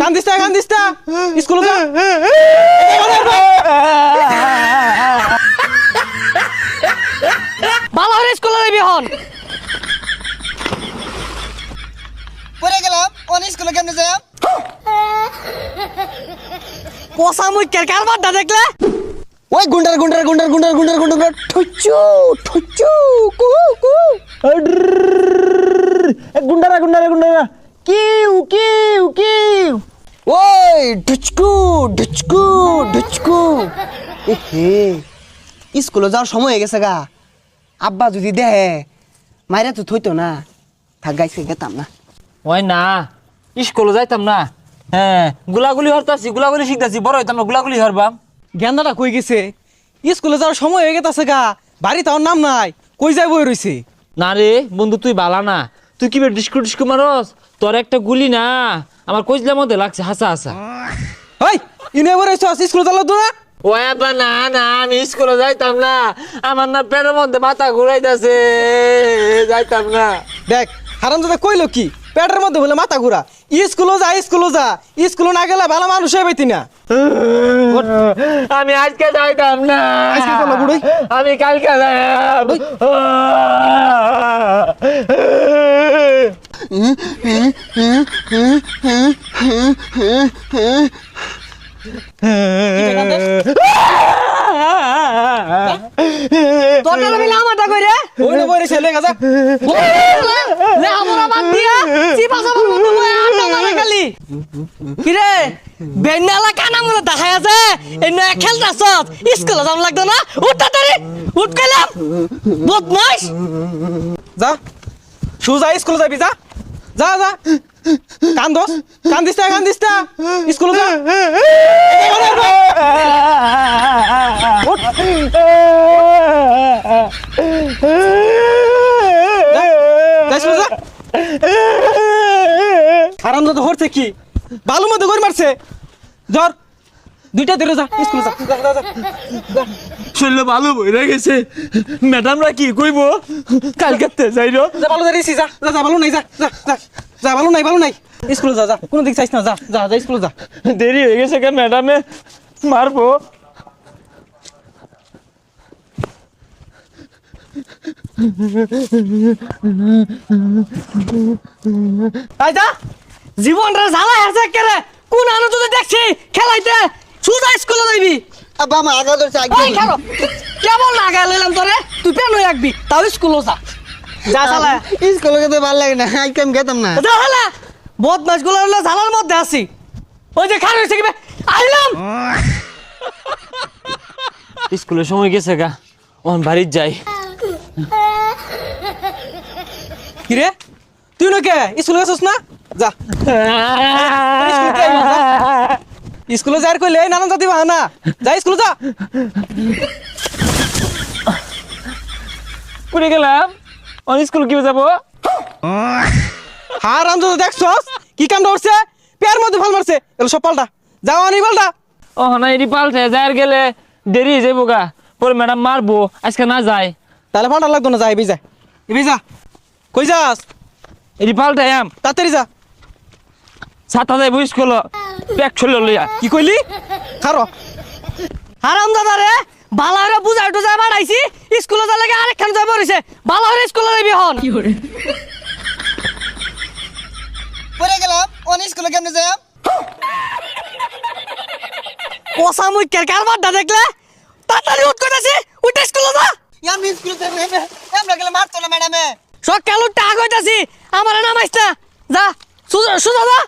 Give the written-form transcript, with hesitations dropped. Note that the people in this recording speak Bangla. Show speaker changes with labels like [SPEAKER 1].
[SPEAKER 1] কান দিস না স্কুলে যা
[SPEAKER 2] ভালো করে স্কুলে যাবি হন
[SPEAKER 3] পড়ে গেলাম কোন স্কুলে কেমনে যাই
[SPEAKER 2] পোষা মুই কারবার দা দেখলে
[SPEAKER 3] ওই গুন্ডার ঠুচু ঠুচু কু কু
[SPEAKER 1] গুন্ডারা কিউ কিউ কিউ
[SPEAKER 3] ওই ঢুচকু ঢুচকু ঢুচকু এহে স্কুলে যাওয়ার সময় হয়ে গেছে গা আব্বা যদি দেহে মাইরা তো থইতো না থাক গাইছে গেতাম না
[SPEAKER 4] ওই না স্কুলে যাইতাম না হ্যাঁ গুলাগুলি হরতাছি গুলাগুলি শিখতাছি বড় হইতাম না গুলাগুলি হরবাম
[SPEAKER 1] গেন্দাটা কই গেছে স্কুলে যাওয়ার সময় হয়ে গেছে গা বাড়ি তার নাম নাই কই যাই বই রইছে
[SPEAKER 4] না রে বন্ধু তুই বালা না তুই কি ডিস্কু মারস তোর একটা গুলি না আমার কইজলার মধ্যে লাগছে হাসা হাসা
[SPEAKER 1] ওই ইনে বই রইছ স্কুলে যালো তো না
[SPEAKER 4] ওই আব্বা না না আমি স্কুলে যাইতাম না আমার না পেটের মধ্যে মাথা ঘুরাইতাছে যাইতাম না
[SPEAKER 1] দেখ হারামজাদা কইলো কি পেটের মধ্যে বলে মাথা ঘুরা স্কুলে যা স্কুলে না গেলে ভালো মানুষ হয়ে পাইতি না
[SPEAKER 4] আমি আজকে যাইতাম না
[SPEAKER 1] আজকে চলো বুড়ি
[SPEAKER 4] আমি কালকে যাইব
[SPEAKER 2] তোর আমি লামাটা কইরে
[SPEAKER 1] ওই না বই রইছে লেখা যা
[SPEAKER 2] লে আমরা বাদ দিয়া চিপাসাবার মতো বই আটা মারা খালি কি রে বেন্নালা কানা মনে দেখায় আছে এই নয়া খেলতাছ স্কুলে যাম লাগতো না উঠ তাড়াতাড়ি উঠ কইলাম বদমাইশ
[SPEAKER 1] যা সুজা স্কুলে যাবি যা যা যা কান দিস না স্কুলে যা আরামদাদ হরছে কি বালু মধ্যে গড় মারছে জ্বর দুইটা ধরে যা স্কুলে যা
[SPEAKER 4] শরীরে ভালো বইরা গেছে ম্যাডামরা কি কইব কালকে যাইরো
[SPEAKER 1] যা ভালো দাঁড়িয়েছি যা যা যা ভালো নাই যা যা যা যা ভালো নাই স্কুলে যা যা কোনো দিক চাইছ না যা যা যা স্কুলে যা
[SPEAKER 4] দেরি হয়ে গেছে কে ম্যাডামে মারবো
[SPEAKER 2] আই যা জীবন রে জ্বালা আছে কেরে কোন আনো তুই দেখছি খেলাইতে সুজা স্কুলে যাইবি
[SPEAKER 3] আব্বা আমার আগা ধরছে
[SPEAKER 2] ওই খেলো কেবল লাগা লইলাম তোরে তুই পেন হই রাখবি তাও স্কুলে যা যা শালা
[SPEAKER 3] স্কুলে যেতে ভালো লাগে না আজকে আমি গেতাম না
[SPEAKER 2] যা শালা বদমাশ গুলো হলো জ্বালার মধ্যে আছি ওই যে খান হইছে কি আইলাম
[SPEAKER 4] স্কুলের সময় গেছে গা ওন বাড়ি যাই
[SPEAKER 1] কি রে তুই নকে স্কুলে গেছস না যা স্কুলে যাই কইলে নানান জাতি বাহানা যা স্কুলে যা
[SPEAKER 4] পুরে গেলাম অন স্কুল কি যাবো
[SPEAKER 1] হারাম যদি দেখছস কি কাম করছে পেয়ার মধ্যে ভাল মারছে এগুলো সব পাল্টা যাও আনি পাল্টা
[SPEAKER 4] ও না এটি পাল্টে যার গেলে দেরি হয়ে যাবো গা পরে ম্যাডাম মারবো আজকে না যায়
[SPEAKER 1] তাহলে পাল্টা লাগতো না যা এবি যা কই যাস
[SPEAKER 4] এটি পাল্টে আম
[SPEAKER 1] তাড়াতাড়ি যা
[SPEAKER 4] ছাতা যাইবো স্কুল ব্যাগ ছড়ল লইয়া
[SPEAKER 1] কি কইলি খারো
[SPEAKER 2] হারাম দাদা রে বালা রে বুঝাই টুজাই বাড়াইছি স্কুলে যা লাগে আরেকখান যাই পড়িছে বালা রে স্কুলে যাবি হন
[SPEAKER 3] পড়ে গেলাম কোন স্কুলে কেমনে যাই
[SPEAKER 2] পোষা মুই কারবার দা দেখলে তাড়াতাড়ি উঠ কইতাছি উঠ স্কুলে যা
[SPEAKER 3] আমি স্কুলে যাই আমরা গেলে মারতো না ম্যাডামে
[SPEAKER 2] সকাল উঠ টাক হইতাছি আমার নামাইছ না যা সুজা যা